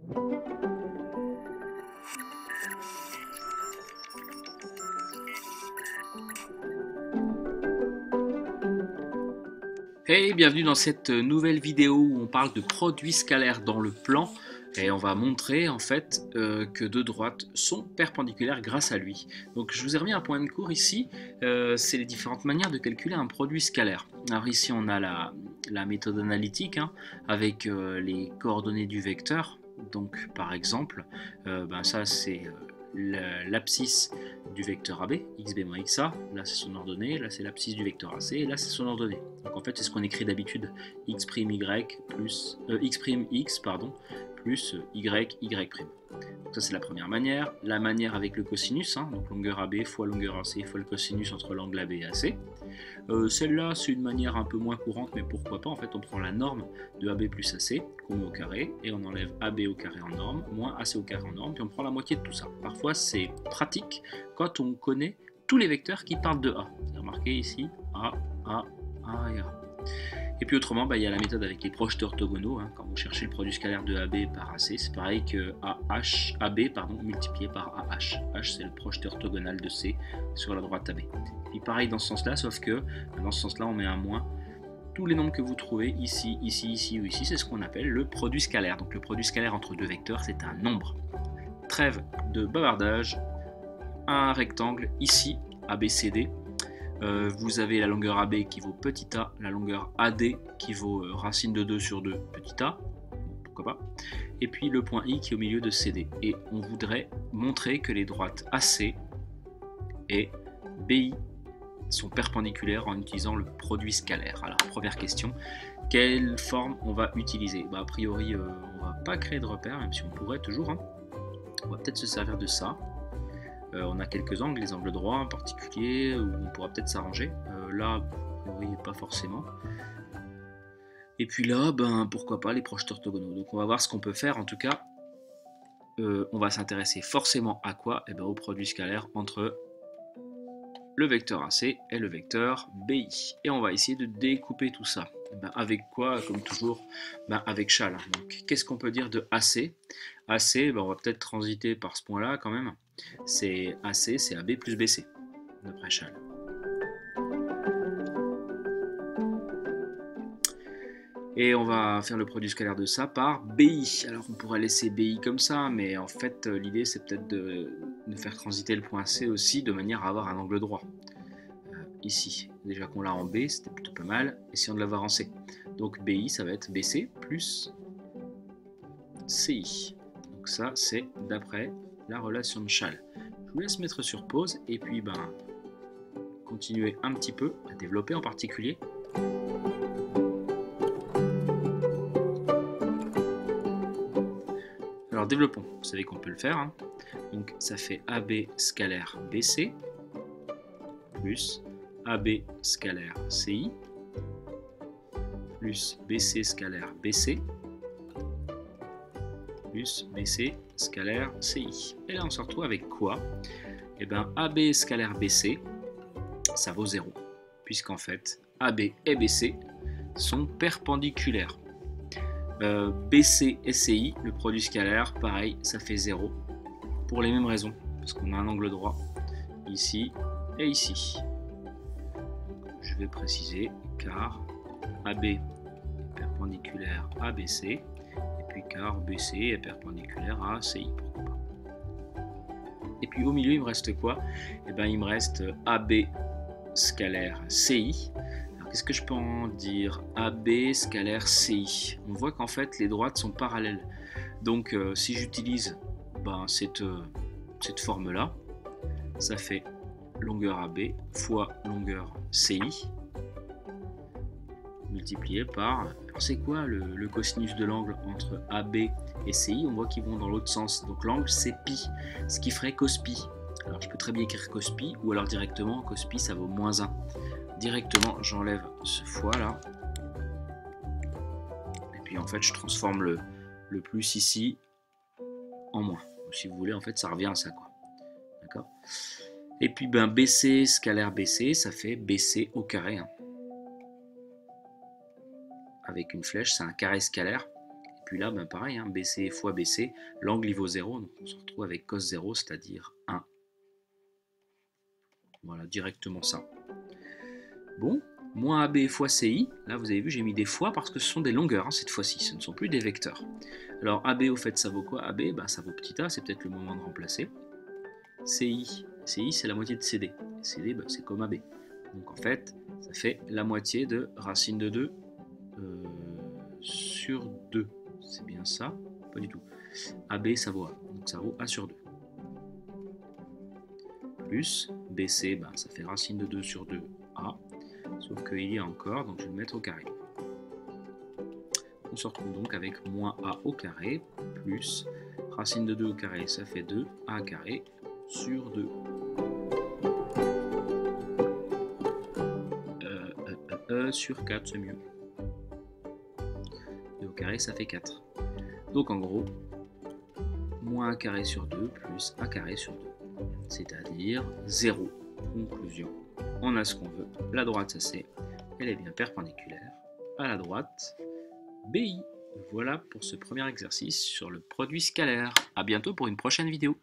Hey, bienvenue dans cette nouvelle vidéo où on parle de produits scalaires dans le plan et on va montrer en fait que deux droites sont perpendiculaires grâce à lui. Donc je vous ai remis un point de cours ici, c'est les différentes manières de calculer un produit scalaire. Alors ici on a la méthode analytique avec les coordonnées du vecteur. Donc par exemple, ça c'est l'abscisse du vecteur AB, xb moins xa, là c'est son ordonnée, là c'est l'abscisse du vecteur AC, et là c'est son ordonnée. Donc en fait c'est ce qu'on écrit d'habitude, x' plus x' plus y'. Donc ça c'est la première manière. La manière avec le cosinus, donc longueur AB fois longueur AC fois le cosinus entre l'angle AB et AC. Celle-là c'est une manière un peu moins courante, mais pourquoi pas, en fait on prend la norme de AB plus AC qu'on met au carré et on enlève AB au carré en norme moins AC au carré en norme, puis on prend la moitié de tout ça. Parfois c'est pratique quand on connaît tous les vecteurs qui partent de A. C'est remarqué ici A et A. Et puis autrement, il y a la méthode avec les projetés orthogonaux. Quand vous cherchez le produit scalaire de AB par AC, c'est pareil que AB multiplié par AH. H c'est le projeté orthogonal de C sur la droite AB. Puis pareil dans ce sens-là, sauf que dans ce sens-là, on met un moins. Tous les nombres que vous trouvez ici, ici, ici ou ici, c'est ce qu'on appelle le produit scalaire. Donc le produit scalaire entre deux vecteurs, c'est un nombre. Trêve de bavardage. Un rectangle ici, ABCD. Vous avez la longueur AB qui vaut petit a, la longueur AD qui vaut racine de 2 sur 2 petit a, pourquoi pas, et puis le point I qui est au milieu de CD. Et on voudrait montrer que les droites AC et BI sont perpendiculaires en utilisant le produit scalaire. Alors première question, quelle forme on va utiliser? A priori on va pas créer de repère, même si on pourrait toujours, on va peut-être se servir de ça. On a quelques angles, les angles droits en particulier, où on pourra peut-être s'arranger. Là, a priori, pas forcément. Et puis là, pourquoi pas les projetés orthogonaux. Donc on va voir ce qu'on peut faire. En tout cas, on va s'intéresser forcément à quoi? Au produit scalaire entre le vecteur AC et le vecteur BI. Et on va essayer de découper tout ça. Avec quoi? Comme toujours, avec Chal. Donc qu'est-ce qu'on peut dire de AC? AC, on va peut-être transiter par ce point-là quand même. C'est AC, c'est AB plus BC, d'après Chal. Et on va faire le produit scalaire de ça par BI. Alors on pourrait laisser BI comme ça, mais en fait l'idée c'est peut-être de faire transiter le point C aussi de manière à avoir un angle droit. Ici, déjà qu'on l'a en B, c'était plutôt pas mal, essayons de l'avoir en C. Donc BI ça va être BC plus CI. Donc ça c'est d'après la relation de Chal. Je vous laisse mettre sur pause et puis continuer un petit peu à développer en particulier. Alors développons, vous savez qu'on peut le faire. Donc ça fait AB scalaire BC plus AB scalaire CI plus BC scalaire BC plus BC scalaire CI. Et là on se retrouve avec quoi? AB scalaire BC, ça vaut 0, puisqu'en fait AB et BC sont perpendiculaires. BC et CI, le produit scalaire, pareil, ça fait 0, pour les mêmes raisons, parce qu'on a un angle droit ici et ici. Je vais préciser, car AB est perpendiculaire à BC, et puis car BC est perpendiculaire à CI, pourquoi pas. Et puis au milieu, il me reste quoi? Il me reste AB scalaire CI. Alors qu'est-ce que je peux en dire? AB scalaire CI. On voit qu'en fait, les droites sont parallèles. Donc si j'utilise cette forme-là, ça fait longueur AB fois longueur CI multiplié par, c'est quoi le cosinus de l'angle entre AB et CI? On voit qu'ils vont dans l'autre sens, donc l'angle c'est pi, ce qui ferait cos pi. Alors je peux très bien écrire cos pi, ou alors directement cos pi ça vaut moins 1. Directement j'enlève ce fois là, et puis en fait je transforme le plus ici en moins. Si vous voulez, en fait ça revient à ça, quoi. D'accord? Et puis BC scalaire BC, ça fait BC au carré. Avec une flèche, c'est un carré scalaire. puis là, ben pareil, hein, BC fois BC, l'angle il vaut 0, donc on se retrouve avec cos 0, c'est-à-dire 1. Voilà, directement ça. Bon, moins AB fois CI, là vous avez vu, j'ai mis des fois parce que ce sont des longueurs, hein, cette fois-ci, ce ne sont plus des vecteurs. Alors AB, au fait, ça vaut quoi? AB, ben, ça vaut petit a, c'est peut-être le moment de remplacer. CI, c'est la moitié de CD. CD, ben, c'est comme AB. Donc en fait, ça fait la moitié de racine de 2 sur 2. C'est bien ça? Pas du tout. AB, ça vaut A. Donc ça vaut A sur 2. Plus BC, ben, ça fait racine de 2 sur 2, A. Sauf qu'il y a encore, donc je vais le mettre au carré. On se retrouve donc avec moins A au carré, plus racine de 2 au carré, ça fait 2, A carré sur 2. Sur 4, c'est mieux. Et au carré, ça fait 4. Donc en gros, moins A carré sur 2 plus A carré sur 2. C'est-à-dire 0. Conclusion. On a ce qu'on veut. La droite, ça c'est, elle est bien perpendiculaire à la droite BI. Voilà pour ce premier exercice sur le produit scalaire. A bientôt pour une prochaine vidéo.